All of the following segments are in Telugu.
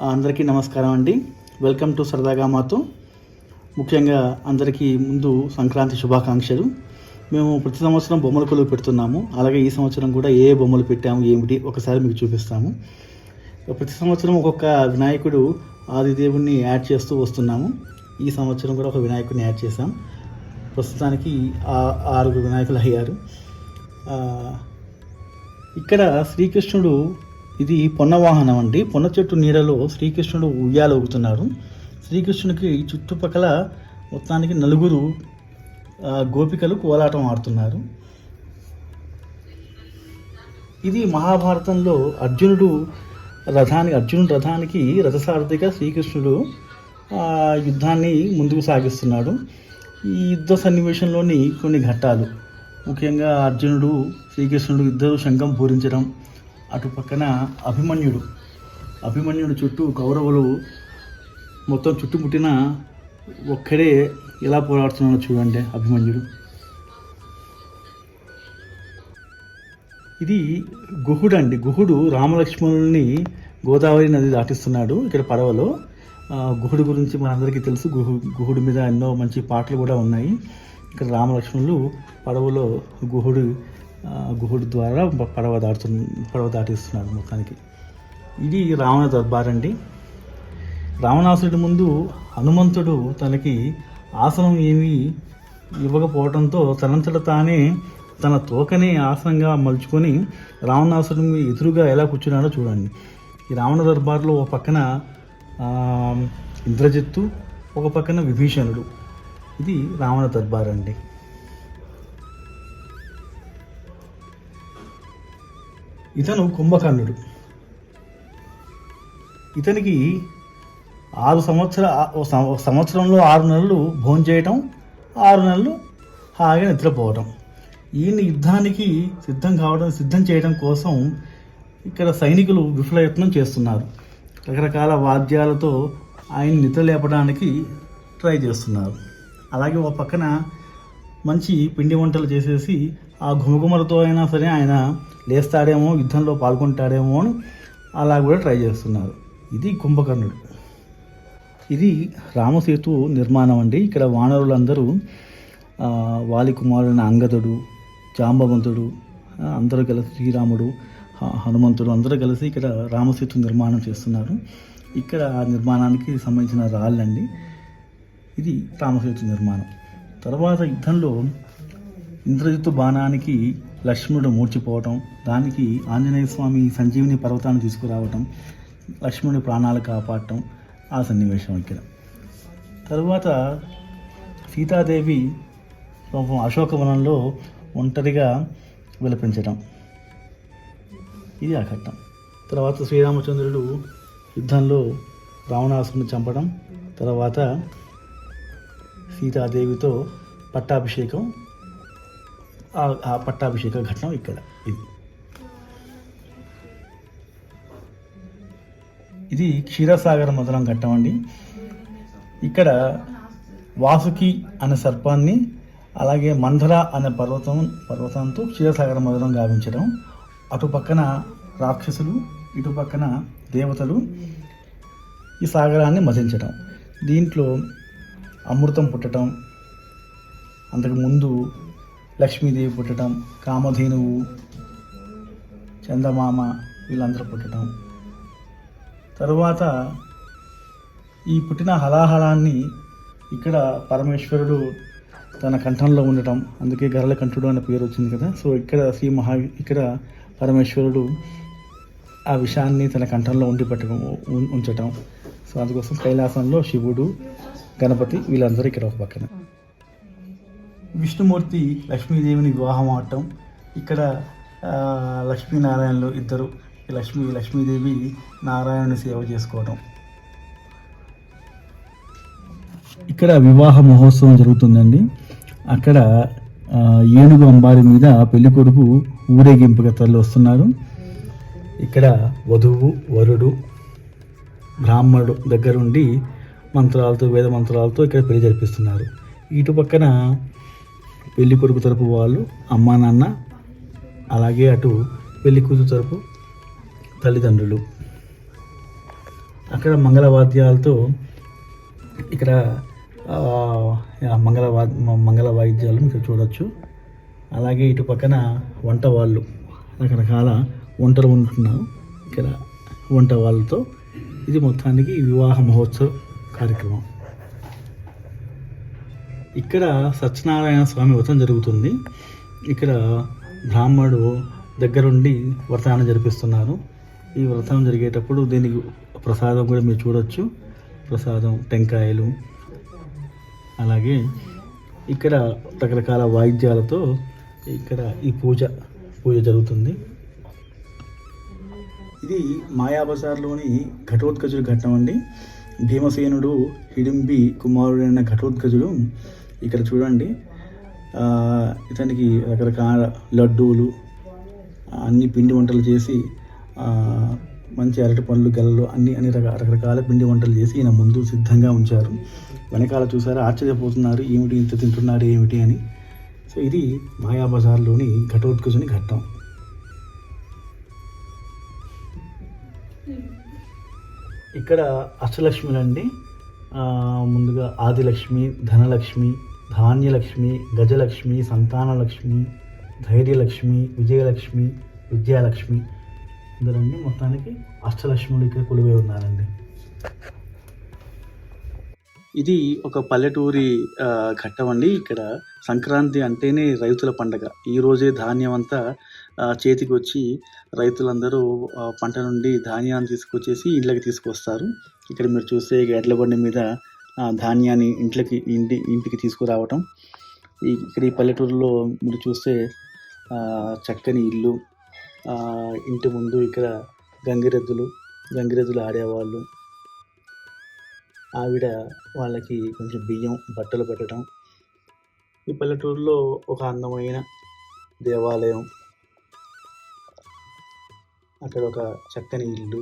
అందరికీ నమస్కారం అండి. వెల్కమ్ టు సరదాగా మాతో. ముఖ్యంగా అందరికీ ముందు సంక్రాంతి శుభాకాంక్షలు. మేము ప్రతి సంవత్సరం బొమ్మల కొలువు పెడుతున్నాము. అలాగే ఈ సంవత్సరం కూడా ఏ బొమ్మలు పెట్టాము ఏమిటి ఒకసారి మీకు చూపిస్తాము. ప్రతి సంవత్సరం ఒక్కొక్క వినాయకుడు ఆదిదేవుడిని యాడ్ చేస్తూ వస్తున్నాము. ఈ సంవత్సరం కూడా ఒక వినాయకుడిని యాడ్ చేశాం. ప్రస్తుతానికి 6 వినాయకులు అయ్యారు. ఇక్కడ శ్రీకృష్ణుడు, ఇది పొన్న వాహనం అండి. పొన్న చెట్టు నీడలో శ్రీకృష్ణుడు ఉయ్యాల ఊగుతున్నారు. శ్రీకృష్ణునికి చుట్టుపక్కల మొత్తానికి 4 గోపికలు కోలాటం ఆడుతున్నారు. ఇది మహాభారతంలో అర్జునుడు రథానికి రథసారథిగా శ్రీకృష్ణుడు యుద్ధాన్ని ముందుకు సాగిస్తున్నాడు. ఈ యుద్ధ సన్నివేశంలోని కొన్ని ఘట్టాలు, ముఖ్యంగా అర్జునుడు శ్రీకృష్ణుడు ఇద్దరు శంఖం పూరించడం, అటు పక్కన అభిమన్యుడు చుట్టూ కౌరవులు మొత్తం చుట్టుముట్టిన ఒక్కడే ఎలా పోరాడుతున్నాడో చూడండి అభిమన్యుడు. ఇది గుహుడు అండి. గుహుడు రామలక్ష్మణుల్ని గోదావరి నది దాటిస్తున్నాడు ఇక్కడ పడవలో. గుహుడు గురించి మనందరికీ తెలుసు. గుహుడు మీద ఎన్నో మంచి పాటలు కూడా ఉన్నాయి. ఇక్కడ రామలక్ష్మణులు పడవలో గుహుడు ద్వారా పడవ దాటిస్తున్నారు మొత్తానికి. ఇది రావణ దర్బార్ అండి. రావణాసురుడి ముందు హనుమంతుడు తనకి ఆసనం ఏమీ ఇవ్వకపోవడంతో తనంతట తానే తన తోకనే ఆసనంగా మలుచుకొని రావణాసురుడిని ఎదురుగా ఎలా కూర్చున్నాడో చూడండి. ఈ రావణ దర్బార్లో ఒక పక్కన ఇంద్రజిత్తు, ఒక పక్కన విభీషణుడు. ఇది రావణ దర్బార్ అండి. ఇతను కుంభకర్ణుడు. ఇతనికి 6 సంవత్సరంలో 6 నెలలు భోజనం చేయటం, 6 నెలలు హాయిగా నిద్రపోవటం. ఈయన యుద్ధానికి సిద్ధం చేయడం కోసం ఇక్కడ సైనికులు విఫలయత్నం చేస్తున్నారు. రకరకాల వాద్యాలతో ఆయన నిద్ర లేపడానికి ట్రై చేస్తున్నారు. అలాగే ఒక పక్కన మంచి పిండి వంటలు చేసేసి ఆ ఘుమఘుమలతో అయినా సరే ఆయన లేస్తాడేమో, యుద్ధంలో పాల్గొంటాడేమో అని అలా కూడా ట్రై చేస్తున్నారు. ఇది కుంభకర్ణుడు. ఇది రామసేతు నిర్మాణం అండి. ఇక్కడ వానరులందరూ వాలి కుమారుడైన అంగదుడు, జాంబవంతుడు అందరూ కలిసి, శ్రీరాముడు, హనుమంతుడు అందరూ కలిసి ఇక్కడ రామసేతు నిర్మాణం చేస్తున్నారు. ఇక్కడ ఆ నిర్మాణానికి సంబంధించిన రాళ్ళండి. ఇది రామసేతు నిర్మాణం. తర్వాత యుద్ధంలో ఇంద్రజిత్తు బాణానికి లక్ష్మణుడు మూర్చిపోవటం, దానికి ఆంజనేయ స్వామి సంజీవిని పర్వతాన్ని తీసుకురావటం, లక్ష్మణుడి ప్రాణాలు కాపాడటం, ఆ సన్నివేశం ఇక్కడ. తరువాత సీతాదేవి అశోకవనంలో ఒంటరిగా విలపించటం, ఇది ఆ ఘట్టం. తర్వాత శ్రీరామచంద్రుడు యుద్ధంలో రావణాసురుని చంపడం, తర్వాత సీతాదేవితో పట్టాభిషేకం, ఆ పట్టాభిషేక ఘట్టం ఇక్కడ. ఇది క్షీరసాగర మధురం ఘట్టం అండి. ఇక్కడ వాసుకి అనే సర్పాన్ని, అలాగే మంధర అనే పర్వతంతో క్షీరసాగర మధురం గావించడం, అటు పక్కన రాక్షసులు, ఇటు పక్కన దేవతలు ఈ సాగరాన్ని మధించడం. దీంట్లో అమృతం పుట్టడం, అంతకుముందు లక్ష్మీదేవి పుట్టడం, కామధేనువు, చందమామ వీళ్ళందరూ పుట్టడం, తరువాత ఈ పుట్టిన హలాహలాన్ని ఇక్కడ పరమేశ్వరుడు తన కంఠంలో ఉండటం, అందుకే గరళ కంఠుడు అనే పేరు వచ్చింది కదా. సో ఇక్కడ పరమేశ్వరుడు ఆ విషయాన్ని తన కంఠంలో ఉంచటం. సో అందుకోసం కైలాసంలో శివుడు, గణపతి వీళ్ళందరూ ఇక్కడ ఒక పక్కన. విష్ణుమూర్తి లక్ష్మీదేవిని వివాహం ఆడటం, ఇక్కడ లక్ష్మీనారాయణలు ఇద్దరు, లక్ష్మీదేవి నారాయణుని సేవ చేసుకోవటం. ఇక్కడ వివాహ మహోత్సవం జరుగుతుందండి. అక్కడ ఏనుగు అంబారి మీద పెళ్లి కొడుకు ఊరేగింపుగా తరలి వస్తున్నారు. ఇక్కడ వధువు, వరుడు, బ్రాహ్మణుడు దగ్గరుండి వేద మంత్రాలతో ఇక్కడ పెళ్లి జరిపిస్తున్నారు. ఇటు పక్కన పెళ్లి కొడుకు తరపు వాళ్ళు, అమ్మా నాన్న, అలాగే అటు పెళ్లి కూతురు తరపు తల్లిదండ్రులు. అక్కడ మంగళవాద్యాలతో ఇక్కడ మంగళ వాయిద్యాలు ఇక్కడ చూడొచ్చు. అలాగే ఇటు పక్కన వంట వాళ్ళు రకరకాల వంటలు వండుతున్నారు ఇక్కడ వంట వాళ్ళతో. ఇది మొత్తానికి వివాహ మహోత్సవ కార్యక్రమం. ఇక్కడ సత్యనారాయణ స్వామి వ్రతం జరుగుతుంది. ఇక్కడ బ్రాహ్మణుడు దగ్గరుండి వ్రతాన్ని జరిపిస్తున్నారు. ఈ వ్రతం జరిగేటప్పుడు దీనికి ప్రసాదం కూడా మీరు చూడొచ్చు. ప్రసాదం, టెంకాయలు, అలాగే ఇక్కడ రకరకాల వాయిద్యాలతో ఇక్కడ ఈ పూజ జరుగుతుంది. ఇది మాయాబజార్లోని ఘటోత్కచుడి ఘట్టం అండి. భీమసేనుడు హిడింబి కుమారుడైన ఘటోత్కచుడు ఇక్కడ చూడండి, ఇతనికి రకరకాల లడ్డూలు, అన్ని పిండి వంటలు చేసి, మంచి అరటి పండ్లు, గెలలు అన్ని రకరకాల పిండి వంటలు చేసి ఈయన ముందు సిద్ధంగా ఉంచారు. వెనకాల చూసారా, ఆశ్చర్యపోతున్నారు, ఏమిటి ఇంత తింటున్నారు ఏమిటి అని. సో ఇది మాయాబజార్లోని ఘటోత్కచుని ఘట్టం. ఇక్కడ అష్టలక్ష్మిలండి. ముందుగా ఆదిలక్ష్మి, ధనలక్ష్మి, ధాన్యలక్ష్మి, గజలక్ష్మి, సంతానలక్ష్మి, ధైర్యలక్ష్మి, విజయలక్ష్మి, విద్యాలక్ష్మి, ఇందులోని మొత్తానికి అష్టలక్ష్ములు ఇక్కడ కొలువై ఉన్నారండి. ఇది ఒక పల్లెటూరి ఘట్టం అండి. ఇక్కడ సంక్రాంతి అంటేనే రైతుల పండగ. ఈ రోజే ధాన్యం అంతా చేతికి వచ్చి రైతులందరూ పంట నుండి ధాన్యాన్ని తీసుకొచ్చేసి ఇళ్ళకి తీసుకొస్తారు. ఇక్కడ మీరు చూస్తే ఎడ్ల బండి మీద ధాన్యాన్ని ఇంటికి తీసుకురావటం. ఇక్కడ ఈ పల్లెటూరులో మీరు చూస్తే చక్కని ఇల్లు, ఇంటి ముందు ఇక్కడ గంగిరెద్దులు ఆడేవాళ్ళు, ఆవిడ వాళ్ళకి కొంచెం బియ్యం, బట్టలు పెట్టడం. ఈ పల్లెటూరులో ఒక అందమైన దేవాలయం, అక్కడ ఒక చక్కని ఇల్లు,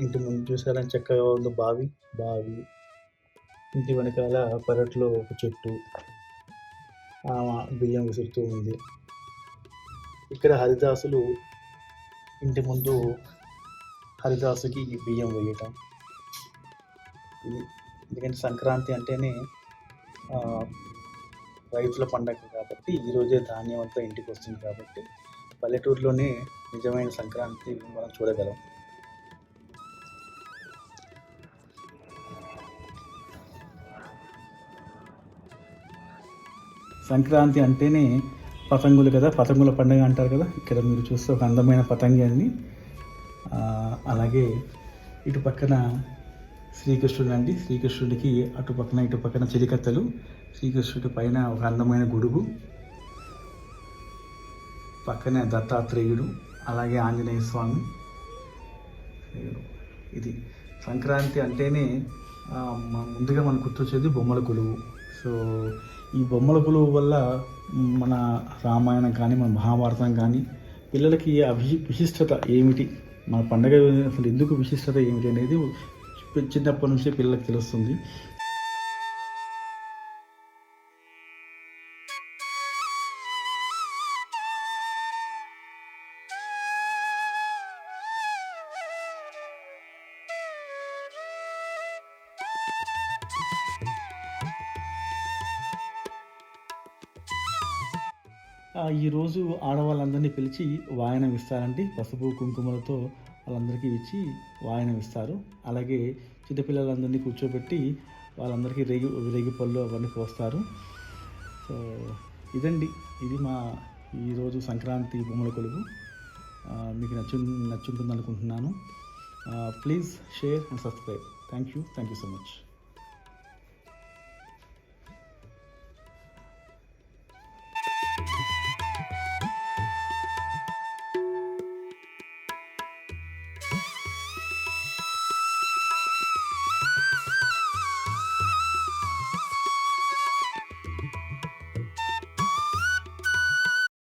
ఇంటి ముందు చూసారా చక్కగా ఉంది బావి, ఇంటి వెనకాల పెరట్లో ఒక చెట్టు, బియ్యం విసురుతూ ఉంది. ఇక్కడ హరిదాసులు ఇంటి ముందు హరిదాసుకి బియ్యం వేయటం. ఎందుకంటే సంక్రాంతి అంటేనే రైతుల పండగ కాబట్టి, ఈరోజే ధాన్యం అంతా ఇంటికి వస్తుంది కాబట్టి పల్లెటూరులోనే నిజమైన సంక్రాంతి మనం చూడగలం. సంక్రాంతి అంటేనే పతంగులు కదా, పతంగుల పండుగ అంటారు కదా. ఇక్కడ మీరు చూస్తే ఒక అందమైన పతంగి అండి. అలాగే ఇటు పక్కన శ్రీకృష్ణుడు అండి. శ్రీకృష్ణుడికి ఇటు పక్కన చిరికత్తలు, శ్రీకృష్ణుడి పైన ఒక అందమైన గొడుగు, పక్కనే దత్తాత్రేయుడు, అలాగే ఆంజనేయ స్వామి. ఇది సంక్రాంతి అంటేనే ముందుగా మనకు గుర్తొచ్చేది బొమ్మల కొలువు. సో ఈ బొమ్మల కొలువు వల్ల మన రామాయణం కానీ, మన మహాభారతం కానీ పిల్లలకి విశిష్టత ఏమిటి, మన పండగ అసలు ఎందుకు విశిష్టత ఏమిటి అనేది చిన్నప్పటి నుంచి పిల్లలకు తెలుస్తుంది. ఈరోజు ఆడవాళ్ళందరినీ పిలిచి వాయనం ఇస్తారండి. పసుపు కుంకుమలతో వాళ్ళందరికీ ఇచ్చి వాయనం ఇస్తారు. అలాగే చిన్నపిల్లలందరినీ కూర్చోబెట్టి వాళ్ళందరికీ రేగి పళ్ళు అవన్నీ పోస్తారు. సో ఇది మా ఈరోజు సంక్రాంతి బొమ్మల కొలువు. మీకు నచ్చుంటుంది అనుకుంటున్నాను. Please share and subscribe. Thank you so much.